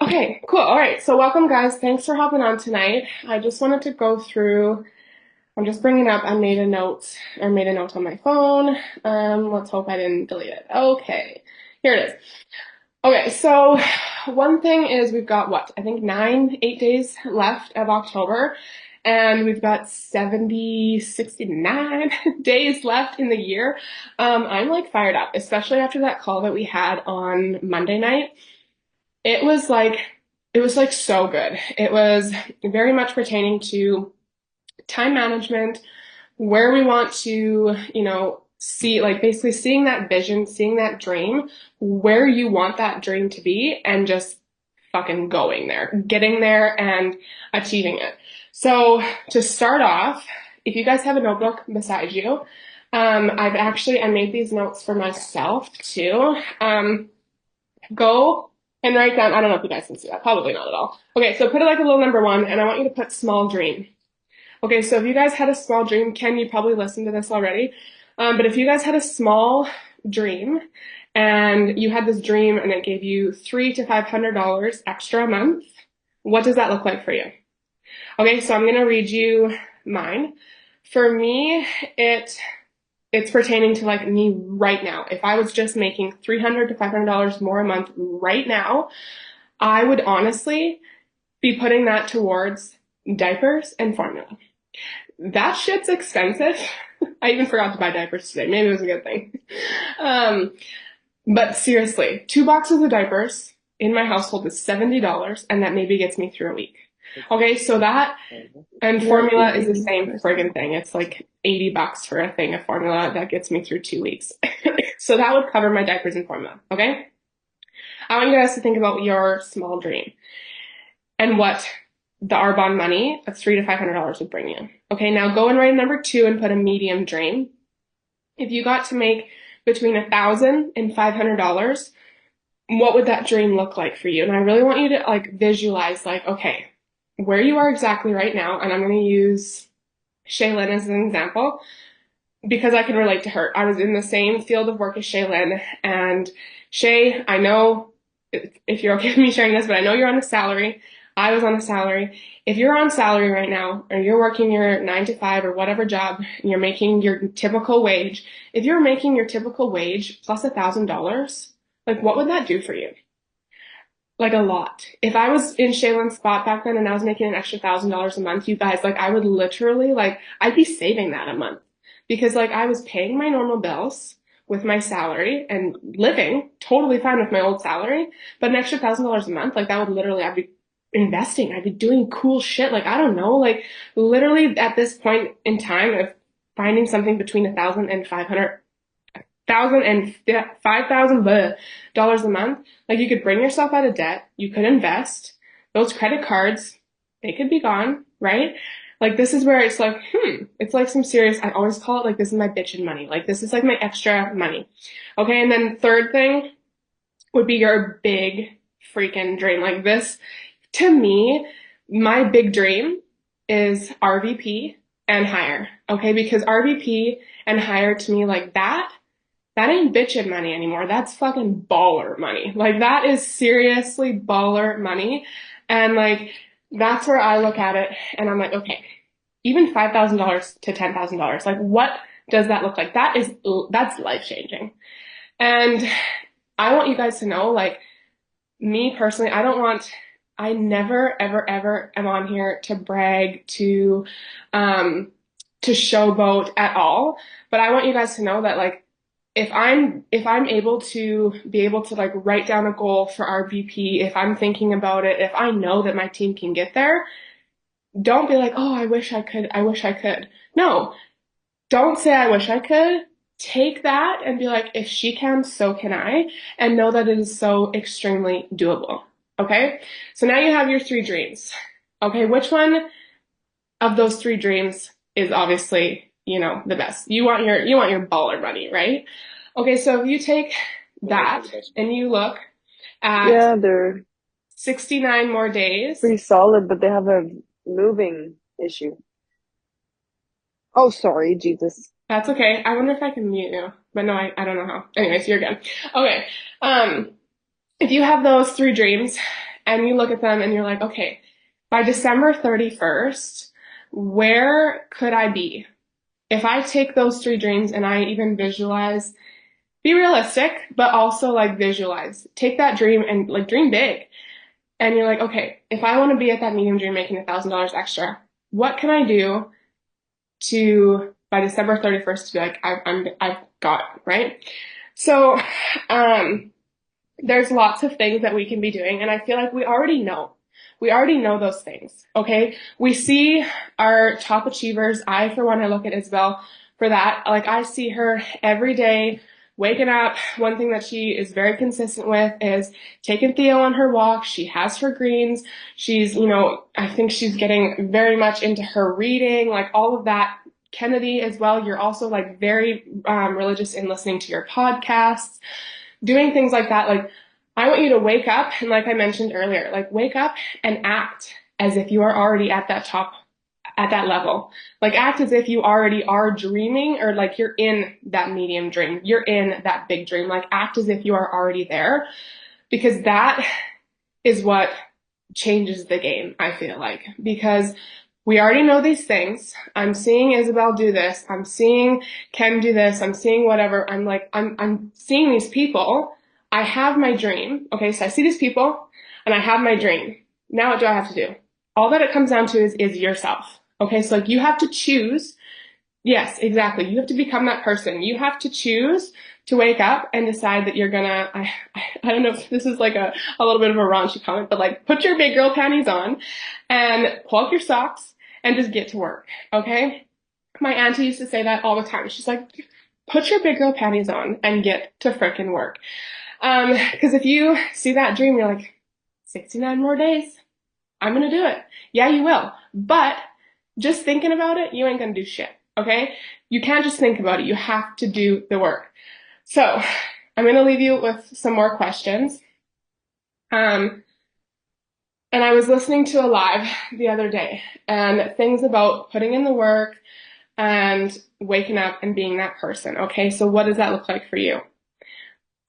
Okay, cool. All right. So welcome, guys. Thanks for hopping on tonight. I just wanted to go through, I'm just bringing up, I made a note on my phone. Let's hope I didn't delete it. Okay, here it is. Okay, so one thing is we've got what? I think 8 days left of October, and we've got 69 days left in the year. I'm like fired up, especially after that call that we had on Monday night. It was like it was like so good. It was very much pertaining to time management, where we want to, see like basically seeing that vision, seeing that dream, where you want that dream to be, and just fucking going there, getting there and achieving it. So to start off, if you guys have a notebook beside you, I made these notes for myself too. Go and write down, I don't know if you guys can see that, probably not at all. Okay, so put it like a little number one, and I want you to put small dream. Okay, so if you guys had a small dream, Ken, you probably listened to this already, but if you guys had a small dream and you had this dream and it gave you $300 to $500 extra a month, what does that look like for you? Okay, so I'm gonna read you mine. For me, it's pertaining to like me right now. If I was just making $300 to $500 more a month right now, I would honestly be putting that towards diapers and formula. That shit's expensive. I even forgot to buy diapers today. Maybe it was a good thing. Um, but seriously, 2 boxes of diapers in my household is $70, and that maybe gets me through a week. Okay, so that and formula is the same friggin' thing. It's like $80 for a thing of formula that gets me through 2 weeks. So that would cover my diapers and formula. Okay, I want you guys to think about your small dream and what the Arbonne money of $300 to $500 would bring you. Okay, now go and write number two and put a medium dream. If you got to make between $1,000 and $500, what would that dream look like for you? And I really want you to like visualize like, okay, where you are exactly right now, and I'm going to use Shaylin as an example because I can relate to her. I was in the same field of work as Shaylin, and Shay, I know if you're okay with me sharing this, but I know you're on a salary. I was on a salary. If you're on salary right now, or you're working your 9 to 5 or whatever job, and you're making your typical wage, if you're making your typical wage plus $1,000, like what would that do for you? Like a lot. If I was in Shaylin's spot back then and I was making an extra $1,000 a month, you guys, like I would literally like I'd be saving that a month because like I was paying my normal bills with my salary and living totally fine with my old salary, but an extra $1,000 a month, like that would literally I'd be investing. I'd be doing cool shit. Like I don't know, like literally at this point in time of finding something between 1,000 and 500 thousand and $5,000 a month, like you could bring yourself out of debt, you could invest. Those credit cards, they could be gone, right? Like this is where it's like, it's like some serious, I always call it like this is my bitchin' money. Like this is like my extra money. Okay, and then third thing would be your big freaking dream. Like this, to me, my big dream is RVP and higher. Okay, because RVP and higher to me, like that ain't bitchin' money anymore. That's fucking baller money. Like that is seriously baller money. And like that's where I look at it and I'm like, okay, even $5,000 to $10,000, like what does that look like? That's life changing. And I want you guys to know, like me personally, I never, ever, ever am on here to brag, to showboat at all. But I want you guys to know that like if I'm able to like write down a goal for RVP, if I'm thinking about it, if I know that my team can get there, don't be like, oh, I wish I could, I wish I could. No, don't say I wish I could. Take that and be like, if she can, so can I, and know that it is so extremely doable. Okay? So now you have your three dreams. Okay, which one of those three dreams is obviously, the best? You want your baller money, right? Okay, so if you take that and you look at Yeah, they're 69 more days, pretty solid, but they have a moving issue. Oh, sorry, Jesus. that's okay. I wonder if I can mute you, but no, I don't know how. Anyways, you're good. Okay, if you have those three dreams and you look at them and you're like, okay, by December 31st, where could I be? If I take those three dreams and I even visualize, be realistic, but also like visualize, take that dream and like dream big. And you're like, okay, if I want to be at that medium dream making $1,000 extra, what can I do to by December 31st to be like, I've got it, right? So, there's lots of things that we can be doing, and I feel like we already know. We already know those things, okay? We see our top achievers. For one, I look at Isabel for that. Like, I see her every day waking up. One thing that she is very consistent with is taking Theo on her walk. She has her greens. She's, I think she's getting very much into her reading, like all of that. Kennedy as well. You're also like very religious in listening to your podcasts, doing things like that. Like, I want you to wake up and, like I mentioned earlier, like wake up and act as if you are already at that top, at that level. Like act as if you already are dreaming, or like you're in that medium dream. You're in that big dream. Like act as if you are already there, because that is what changes the game, I feel like. Because we already know these things. I'm seeing Isabel do this. I'm seeing Ken do this. I'm seeing whatever. I'm seeing these people. I have my dream. Okay, so I see these people and I have my dream. Now what do I have to do? All that it comes down to is yourself. Okay, so like you have to choose. Yes, exactly. You have to become that person. You have to choose to wake up and decide that you're gonna, I don't know if this is like a little bit of a raunchy comment, but like put your big girl panties on and pull up your socks and just get to work. Okay? My auntie used to say that all the time. She's like, put your big girl panties on and get to frickin' work. Cause if you see that dream, you're like, 69 more days. I'm gonna do it. Yeah, you will. But just thinking about it, you ain't gonna do shit. Okay? You can't just think about it. You have to do the work. So I'm gonna leave you with some more questions. And I was listening to a live the other day, and things about putting in the work and waking up and being that person. Okay, so what does that look like for you?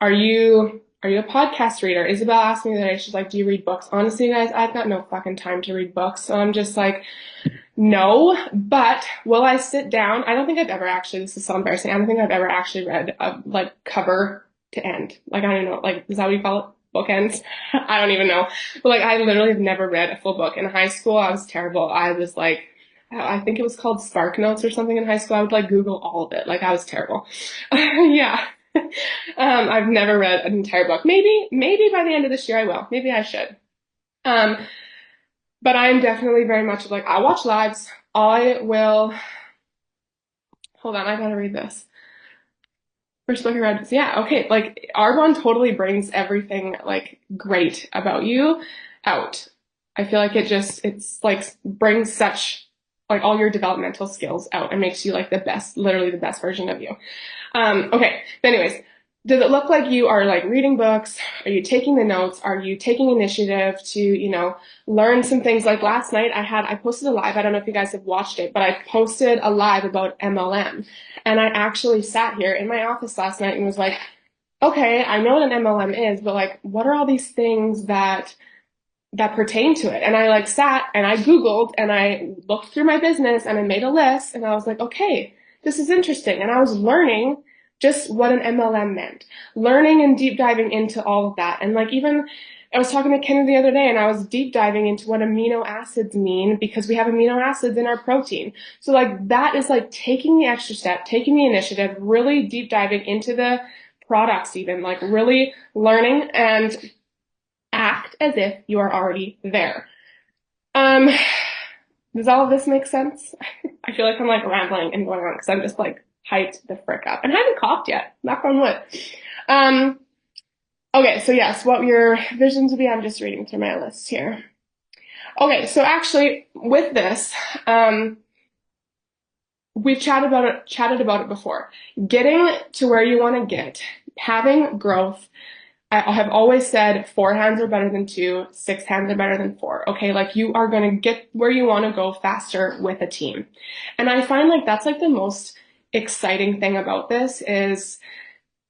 Are you a podcast reader? Isabel asked me the other day, she's like, do you read books? Honestly, guys, I've got no fucking time to read books. So I'm just like, no, but will I sit down? I don't think I've ever actually, this is so embarrassing. I don't think I've ever actually read a like cover to end. Like, I don't know, like, is that what you call it? Bookends? I don't even know. But like, I literally have never read a full book. In high school, I was terrible. I was like, I think it was called Spark Notes or something in high school. I would like Google all of it. Like, I was terrible. Yeah. I've never read an entire book. Maybe by the end of this year I will. Maybe I should. Um, but I'm definitely very much like, I watch lives. I will, hold on, I gotta read this. First book I read, yeah, okay, like Argon totally brings everything like great about you out. I feel like it's like brings such like all your developmental skills out and makes you like the best, literally the best version of you. Okay, but anyways, does it look like you are like reading books? Are you taking the notes? Are you taking initiative to, learn some things? Like last night I posted a live, I don't know if you guys have watched it, but I posted a live about MLM. And I actually sat here in my office last night and was like, okay, I know what an MLM is, but like, what are all these things that pertain to it? And I like sat and I Googled and I looked through my business and I made a list and I was like, okay, this is interesting. And I was learning just what an MLM meant, learning and deep diving into all of that. And like even I was talking to Ken the other day and I was deep diving into what amino acids mean because we have amino acids in our protein. So like that is like taking the extra step, taking the initiative, really deep diving into the products, even like really learning and act as if you are already there. Does all of this make sense? I feel like I'm like rambling and going on because I'm just like hyped the frick up and I haven't coughed yet. Knock on wood. Okay, so yes, what your visions would be, I'm just reading through my list here. Okay, so actually with this, we've chatted about it before. Getting to where you want to get, having growth. I have always said 4 hands are better than 2, 6 hands are better than 4. Okay, like you are going to get where you want to go faster with a team. And I find like that's like the most exciting thing about this is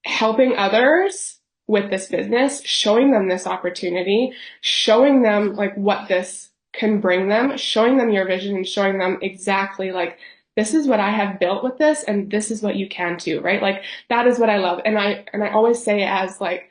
helping others with this business, showing them this opportunity, showing them like what this can bring them, showing them your vision and showing them exactly like this is what I have built with this and this is what you can too, right? Like that is what I love. And I always say as like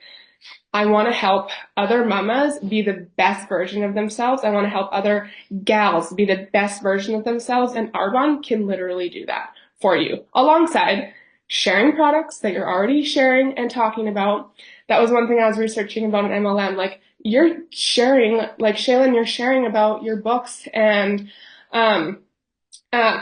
I want to help other mamas be the best version of themselves. I want to help other gals be the best version of themselves. And Arbonne can literally do that for you alongside sharing products that you're already sharing and talking about. That was one thing I was researching about an MLM. Like you're sharing, like Shaylin, you're sharing about your books and,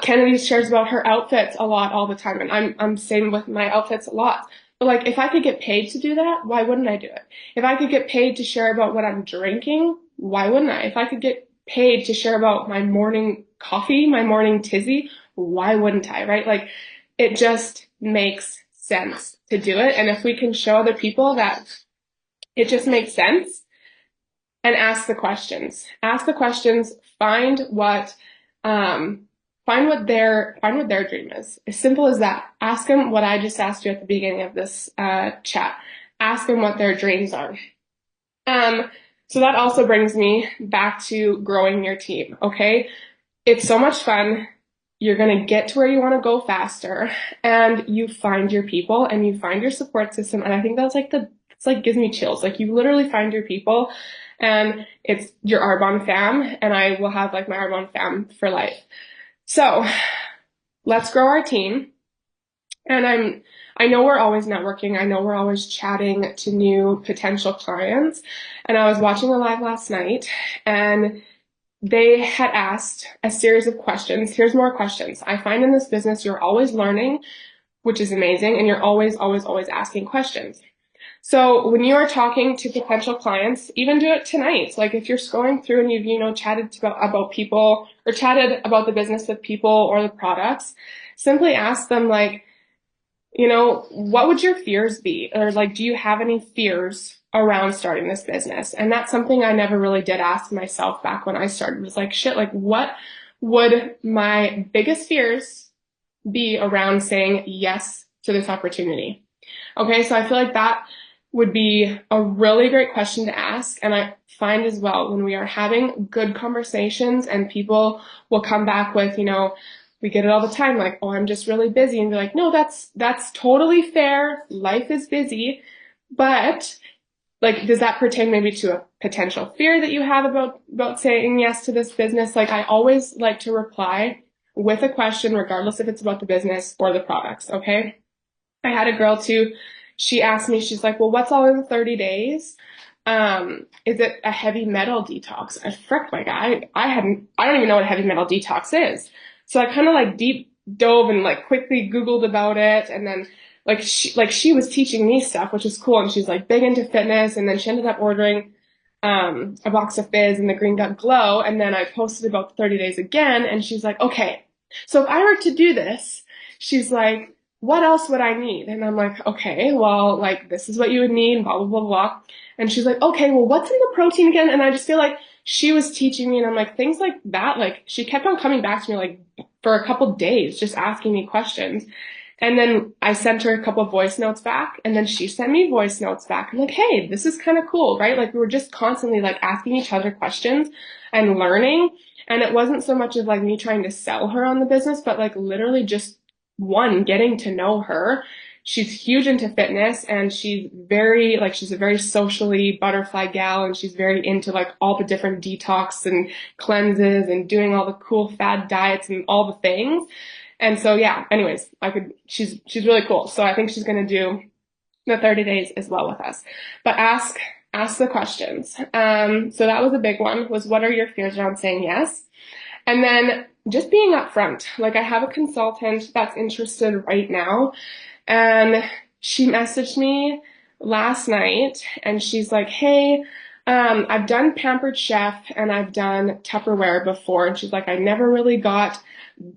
Kennedy shares about her outfits a lot all the time, and I'm same with my outfits a lot. But like, if I could get paid to do that, why wouldn't I do it? If I could get paid to share about what I'm drinking, why wouldn't I? If I could get paid to share about my morning coffee, my morning tizzy, why wouldn't I? Right? Like, it just makes sense to do it. And if we can show other people that it just makes sense, and ask the questions, um, find what their dream is. As simple as that. Ask them what I just asked you at the beginning of this chat. Ask them what their dreams are. So that also brings me back to growing your team. Okay, it's so much fun. You're gonna get to where you want to go faster, and you find your people and you find your support system. And I think that's like it's like gives me chills. Like you literally find your people, and it's your Arbonne fam, and I will have like my Arbonne fam for life. So let's grow our team. And I know we're always networking. I know we're always chatting to new potential clients. And I was watching a live last night and they had asked a series of questions. Here's more questions. I find in this business, you're always learning, which is amazing. And you're always, always, always asking questions. So when you are talking to potential clients, even do it tonight. Like if you're scrolling through and you've, chatted about people or chatted about the business with people or the products, simply ask them like, what would your fears be? Or like, do you have any fears around starting this business? And that's something I never really did ask myself back when I started. It was like, shit, like what would my biggest fears be around saying yes to this opportunity? Okay, so I feel like that would be a really great question to ask. And I find as well when we are having good conversations and people will come back with, we get it all the time, like, oh, I'm just really busy. And be like, no, that's totally fair. Life is busy. But like, does that pertain maybe to a potential fear that you have about saying yes to this business? Like, I always like to reply with a question, regardless if it's about the business or the products. Okay. I had a girl too. She asked me, she's like, well, what's all in 30 days? Is it a heavy metal detox? I frick, like I don't even know what a heavy metal detox is. So I kind of like deep dove and like quickly Googled about it. And then she was teaching me stuff, which is cool. And she's like big into fitness. And then she ended up ordering, a box of Fizz and the Green Gut Glow. And then I posted about 30 days again. And she's like, okay, so if I were to do this, she's like, what else would I need? And I'm like, okay, well, like this is what you would need, blah, blah, blah, blah. And she's like, okay, well, what's in the protein again? And I just feel like she was teaching me and I'm like, things like that, like she kept on coming back to me like for a couple days, just asking me questions. And then I sent her a couple of voice notes back and then she sent me voice notes back. I'm like, hey, this is kind of cool, right? Like we were just constantly like asking each other questions and learning. And it wasn't so much of like me trying to sell her on the business, but like literally just getting to know her. She's huge into fitness and she's she's a very socially butterfly gal and she's very into like all the different detox and cleanses and doing all the cool fad diets and all the things. And so, yeah, anyways, she's really cool. So I think she's going to do the 30 days as well with us, but ask the questions. So that was a big one was what are your fears around saying yes? And then just being upfront. Like I have a consultant that's interested right now and she messaged me last night and she's like, hey, I've done Pampered Chef and I've done Tupperware before. And she's like, I never really got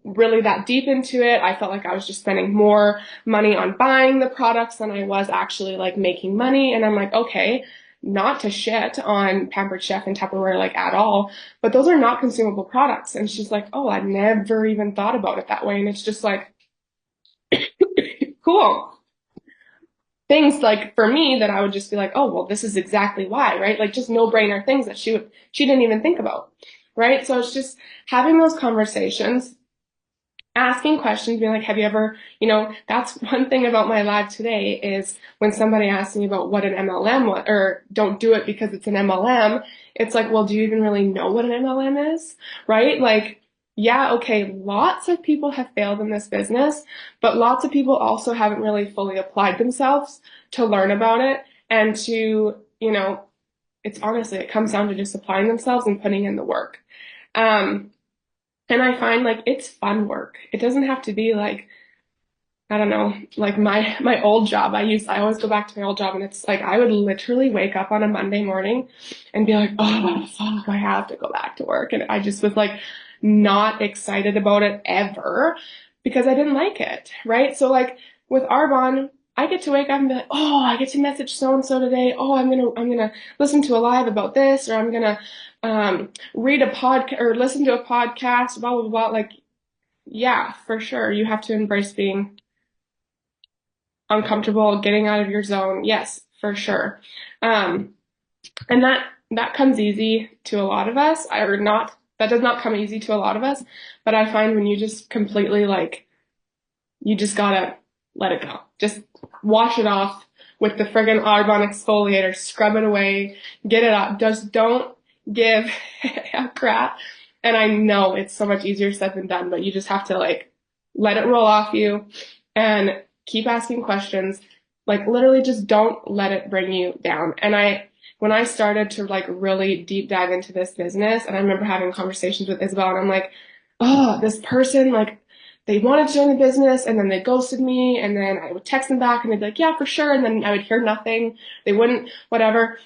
really that deep into it. I felt like I was just spending more money on buying the products than I was actually like making money. And I'm like, okay, not to shit on Pampered Chef and Tupperware like at all, but those are not consumable products. And she's like, oh, I never even thought about it that way. And it's just like, cool. things like for me that I would just be like, oh, well, this is exactly why, right? Like just no brainer things that she didn't even think about, right? So it's just having those conversations, asking questions, being like, have you ever, that's one thing about my live today is when somebody asks me about what an MLM was, or don't do it because it's an MLM, it's like, well, do you even really know what an MLM is? Right? Like, yeah, okay, lots of people have failed in this business, but lots of people also haven't really fully applied themselves to learn about it and to, it's honestly, it comes down to just applying themselves and putting in the work. Um, and I find like it's fun work. It doesn't have to be like, I don't know, like my old job. I always go back to my old job and it's like I would literally wake up on a Monday morning and be like, oh fuck, I have to go back to work. And I just was like not excited about it ever because I didn't like it, right? So like with Arbonne, I get to wake up and be like, oh, I get to message so and so today. Oh, I'm gonna listen to a live about this, or I'm gonna read a podcast or listen to a podcast, blah blah blah. Like, yeah, for sure, you have to embrace being uncomfortable, getting out of your zone. Yes, for sure. Um, and that comes easy to a lot of us, or not. That does not come easy to a lot of us. But I find when you just completely like, you just gotta let it go. Just wash it off with the friggin' Arbonne exfoliator, scrub it away, get it up. Just don't give a crap. And I know it's so much easier said than done, but you just have to like let it roll off you and keep asking questions. Like literally just don't let it bring you down. And when I started to like really deep dive into this business, and I remember having conversations with Isabel and I'm like, oh, this person, like, they wanted to join the business and then they ghosted me and then I would text them back and they'd be like, yeah, for sure. And then I would hear nothing. They wouldn't, whatever.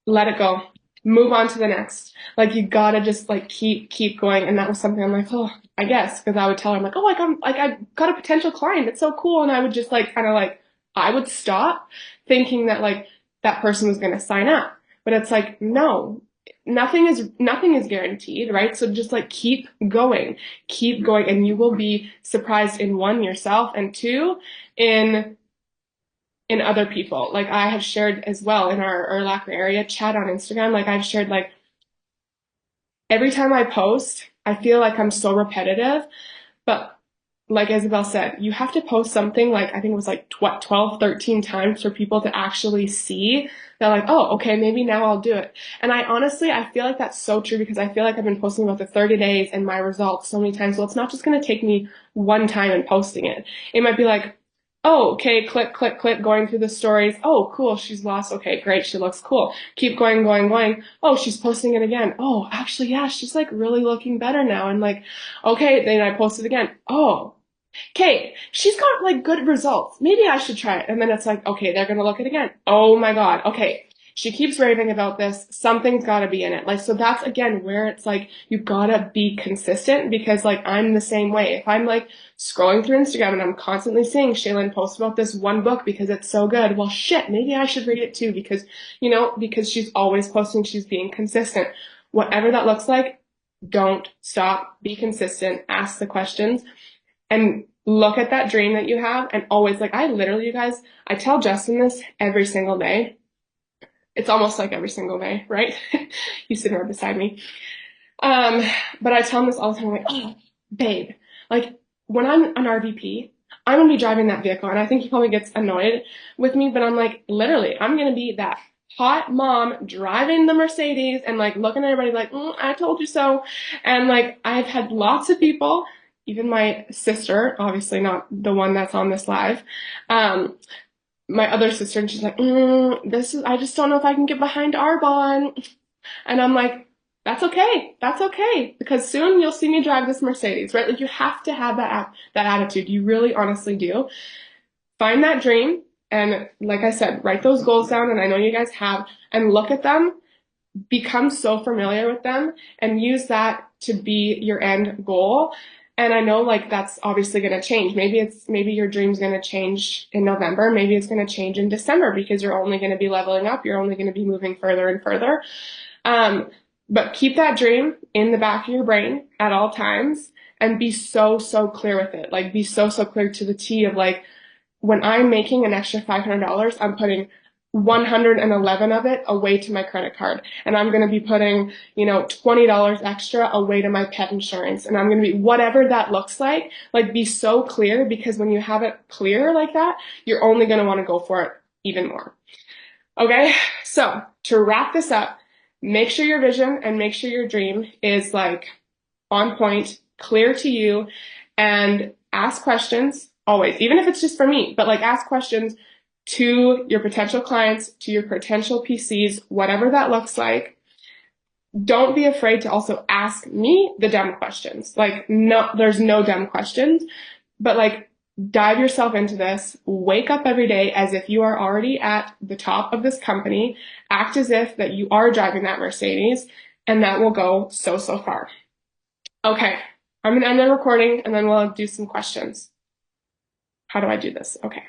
Let it go. Move on to the next. Like you gotta just like keep going. And that was something I'm like, oh, I guess, because I would tell her, I'm like, oh, I got a potential client. It's so cool. And I would just like kind of like I would stop thinking that like that person was gonna sign up. But it's like, no, nothing is guaranteed, right? So just like keep going, and you will be surprised in one, yourself, and two, in other people. Like I have shared as well in our Lacquer area chat on Instagram. Like I've shared like every time I post, I feel like I'm so repetitive, but like Isabel said, you have to post something like, I think it was like 12, 13 times for people to actually see that like, oh, okay, maybe now I'll do it. And I feel like that's so true because I feel like I've been posting about the 30 days and my results so many times. Well, it's not just going to take me one time and posting it. It might be like, oh, okay, click, click, click, going through the stories. Oh, cool, she's lost. Okay, great, she looks cool. Keep going, going, going. Oh, she's posting it again. Oh, actually, yeah, she's like really looking better now. And like, okay, then I post it again. Oh, okay, she's got like good results. Maybe I should try it. And then it's like, okay, they're gonna look at it again. Oh my God. Okay. She keeps raving about this. Something's gotta be in it. Like, so that's again where it's like, you gotta be consistent because like I'm the same way. If I'm like scrolling through Instagram and I'm constantly seeing Shaylin post about this one book because it's so good. Well, shit, maybe I should read it too because, because she's always posting, she's being consistent. Whatever that looks like, don't stop, be consistent, ask the questions and look at that dream that you have and always like I literally, you guys, I tell Justin this every single day. It's almost like every single day, right? He's sitting right beside me. Um, but I tell him this all the time, I'm like, oh, babe, like when I'm an RVP, I'm gonna be driving that vehicle and I think he probably gets annoyed with me, but I'm like, literally, I'm gonna be that hot mom driving the Mercedes and like looking at everybody like, I told you so. And like I've had lots of people, even my sister, obviously not the one that's on this live, um, my other sister, and she's like, I just don't know if I can get behind Arbonne. And I'm like, that's okay. That's okay. Because soon you'll see me drive this Mercedes, right? Like you have to have that attitude. You really honestly do. Find that dream. And like I said, write those goals down. And I know you guys have, and look at them, become so familiar with them and use that to be your end goal. And I know like that's obviously going to change. Maybe your dream's going to change in November. Maybe it's going to change in December because you're only going to be leveling up. You're only going to be moving further and further. Um, but keep that dream in the back of your brain at all times and be so, so clear with it. Like be so, so clear to the T of like, when I'm making an extra $500, I'm putting 111 of it away to my credit card. And I'm going to be putting, $20 extra away to my pet insurance. And I'm going to be whatever that looks like be so clear, because when you have it clear like that, you're only going to want to go for it even more. Okay. So to wrap this up, make sure your vision and make sure your dream is like on point, clear to you, and ask questions always, even if it's just for me, but like ask questions to your potential clients, to your potential PCs, whatever that looks like. Don't be afraid to also ask me the dumb questions. Like, no, there's no dumb questions, but like, dive yourself into this. Wake up every day as if you are already at the top of this company. Act as if that you are driving that Mercedes, and that will go so, so far. Okay, I'm gonna end the recording and then we'll do some questions. How do I do this? Okay.